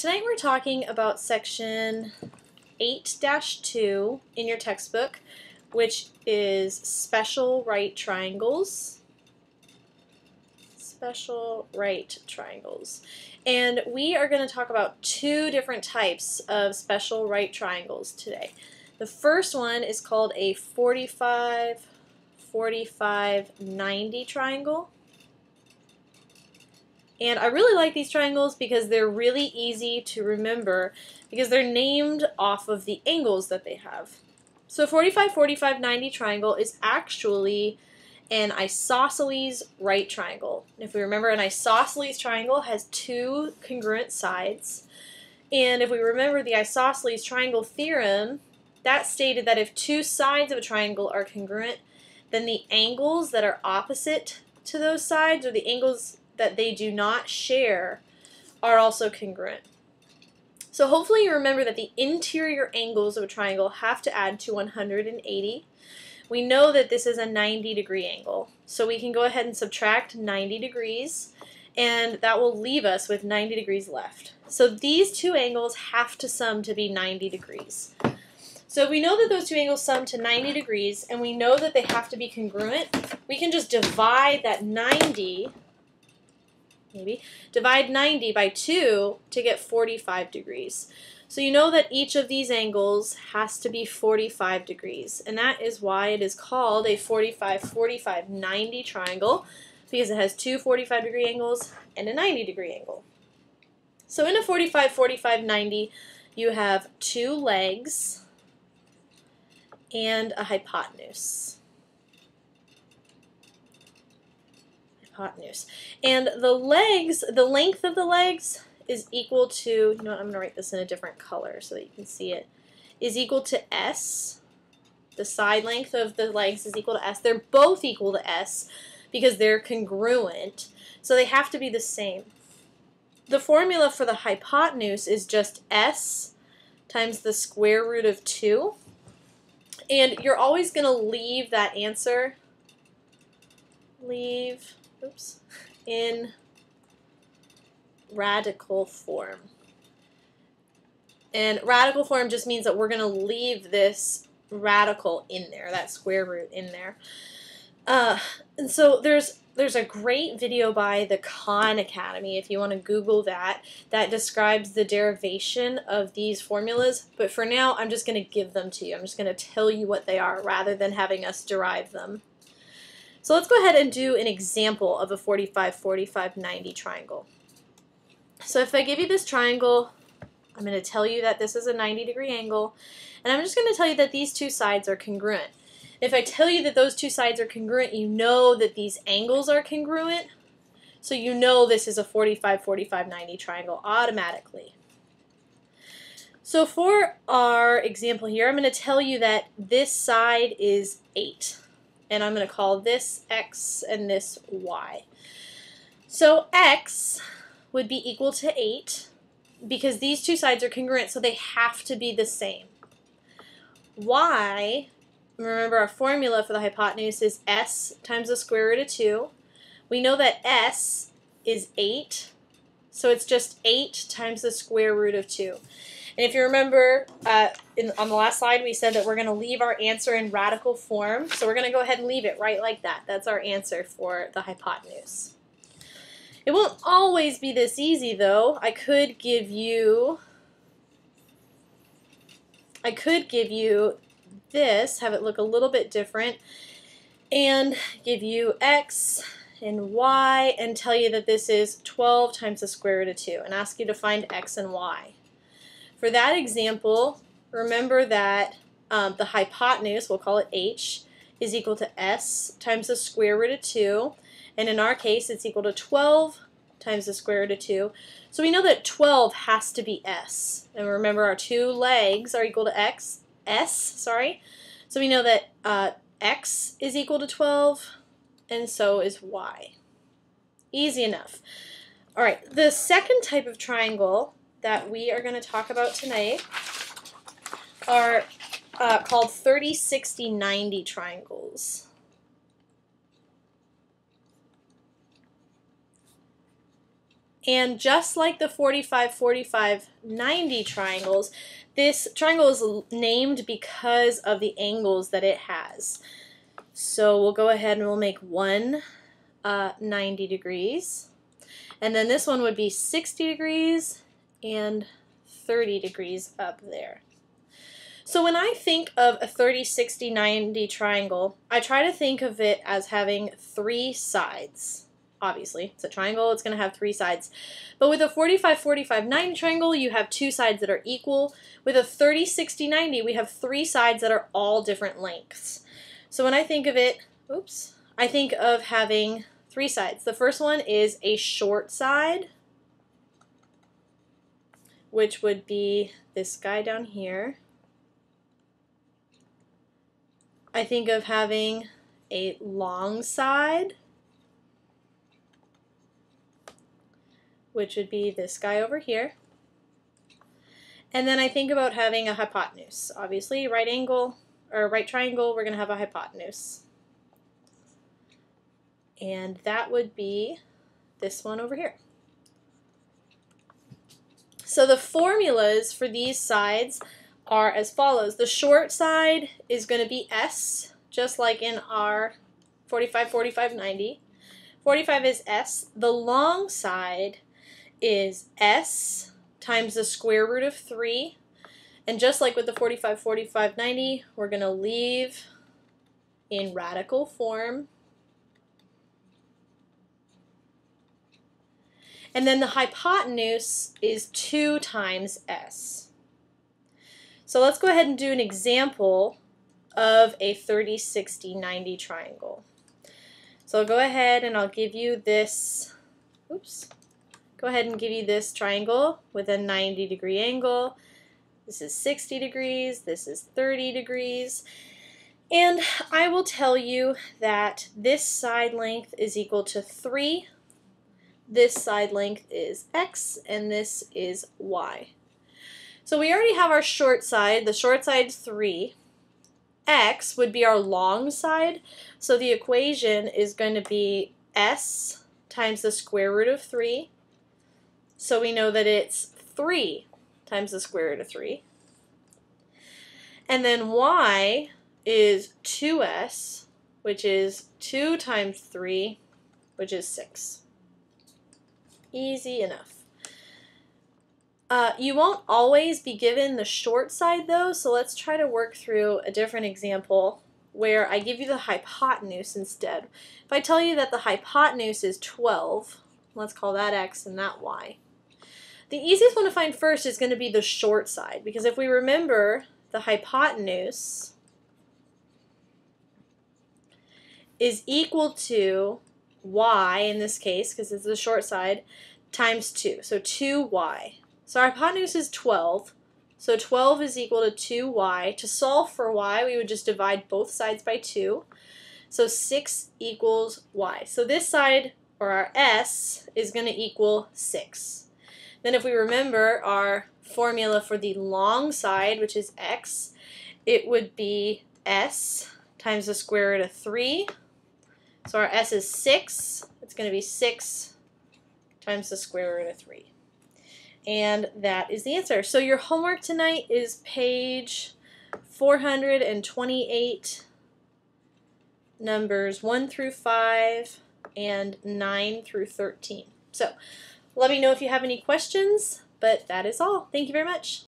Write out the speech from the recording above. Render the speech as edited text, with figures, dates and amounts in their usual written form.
Tonight we're talking about section 8-2 in your textbook, which is special right triangles. Special right triangles. And we are going to talk about two different types of special right triangles today. The first one is called a 45, 45, 90 triangle. And I really like these triangles because they're really easy to remember because they're named off of the angles that they have. So 45, 45, 90 triangle is actually an isosceles right triangle. If we remember, an isosceles triangle has two congruent sides. And if we remember the isosceles triangle theorem, that stated that if two sides of a triangle are congruent, then the angles that are opposite to those sides, or the angles that they do not share, are also congruent. So hopefully you remember that the interior angles of a triangle have to add to 180. We know that this is a 90-degree angle, so we can go ahead and subtract 90 degrees, and that will leave us with 90 degrees left. So these two angles have to sum to be 90 degrees. So if we know that those two angles sum to 90 degrees, and we know that they have to be congruent, we can just divide that 90, divide 90 by 2 to get 45 degrees. So you know that each of these angles has to be 45 degrees, and that is why it is called a 45, 45, 90 triangle, because it has two 45-degree angles and a 90-degree angle. So in a 45, 45, 90, you have two legs and a hypotenuse. And the legs, the length of the legs is equal to, you know what, I'm going to write this in a different color so that you can see it, is equal to S. The side length of the legs is equal to S. They're both equal to S because they're congruent, so they have to be the same. The formula for the hypotenuse is just S times the square root of 2, and you're always going to leave that answer, in radical form. And radical form just means that we're going to leave this radical in there, that square root in there. And so there's a great video by the Khan Academy, if you want to Google that, that describes the derivation of these formulas. But for now, I'm just going to give them to you. I'm just going to tell you what they are rather than having us derive them. So let's go ahead and do an example of a 45, 45, 90 triangle. So if I give you this triangle, I'm going to tell you that this is a 90-degree angle, and I'm just going to tell you that these two sides are congruent. If I tell you that those two sides are congruent, you know that these angles are congruent, so you know this is a 45, 45, 90 triangle automatically. So for our example here, I'm going to tell you that this side is 8. And I'm going to call this X and this Y. So X would be equal to 8 because these two sides are congruent, so they have to be the same. Y, remember our formula for the hypotenuse is S times the square root of 2. We know that S is 8, so it's just 8 times the square root of 2. And if you remember, on the last slide, we said that we're going to leave our answer in radical form. So we're going to go ahead and leave it right like that. That's our answer for the hypotenuse. It won't always be this easy, though. I could give you this, have it look a little bit different, and give you X and Y, and tell you that this is 12 times the square root of 2, and ask you to find X and Y. For that example, remember that the hypotenuse, we'll call it H, is equal to S times the square root of 2. And in our case, it's equal to 12 times the square root of 2. So we know that 12 has to be S. And remember, our two legs are equal to S. So we know that X is equal to 12, and so is Y. Easy enough. All right, the second type of triangle that we are going to talk about tonight are called 30, 60, 90 triangles. And just like the 45, 45, 90 triangles, this triangle is named because of the angles that it has. So we'll go ahead and we'll make one 90 degrees. And then this one would be 60 degrees and 30 degrees up there. So when I think of a 30, 60, 90 triangle, I try to think of it as having three sides. Obviously, it's a triangle, it's going to have three sides. But with a 45, 45, 90 triangle, you have two sides that are equal. With a 30, 60, 90, we have three sides that are all different lengths. So when I think of it, I think of having three sides. The first one is a short side, which would be this guy down here. I think of having a long side, which would be this guy over here. And then I think about having a hypotenuse. Obviously, right angle or right triangle, we're going to have a hypotenuse. And that would be this one over here. So the formulas for these sides are as follows. The short side is going to be S, just like in our 45, 45, 90. 45 is S. The long side is S times the square root of 3. And just like with the 45, 45, 90, we're going to leave in radical form. And then the hypotenuse is 2 times S. So let's go ahead and do an example of a 30, 60, 90 triangle. So I'll go ahead and I'll give you this, go ahead and give you this triangle with a 90-degree angle. This is 60 degrees, this is 30 degrees. And I will tell you that this side length is equal to 3. This side length is X, and this is Y. So we already have our short side. The short side is 3. X would be our long side. So the equation is going to be S times the square root of 3. So we know that it's 3 times the square root of 3. And then Y is 2S, which is 2 times 3, which is 6. Easy enough. You won't always be given the short side though, so let's try to work through a different example where I give you the hypotenuse instead. If I tell you that the hypotenuse is 12, let's call that X and that Y. The easiest one to find first is going to be the short side, because if we remember, the hypotenuse is equal to Y in this case, because it's the short side, times 2. So 2Y. So our hypotenuse is 12. So 12 is equal to 2Y. To solve for Y, we would just divide both sides by 2. So 6 equals Y. So this side, or our S, is going to equal 6. Then if we remember our formula for the long side, which is X, it would be S times the square root of 3. So our S is 6. It's going to be 6 times the square root of 3. And that is the answer. So your homework tonight is page 428, numbers 1 through 5 and 9 through 13. So let me know if you have any questions, but that is all. Thank you very much.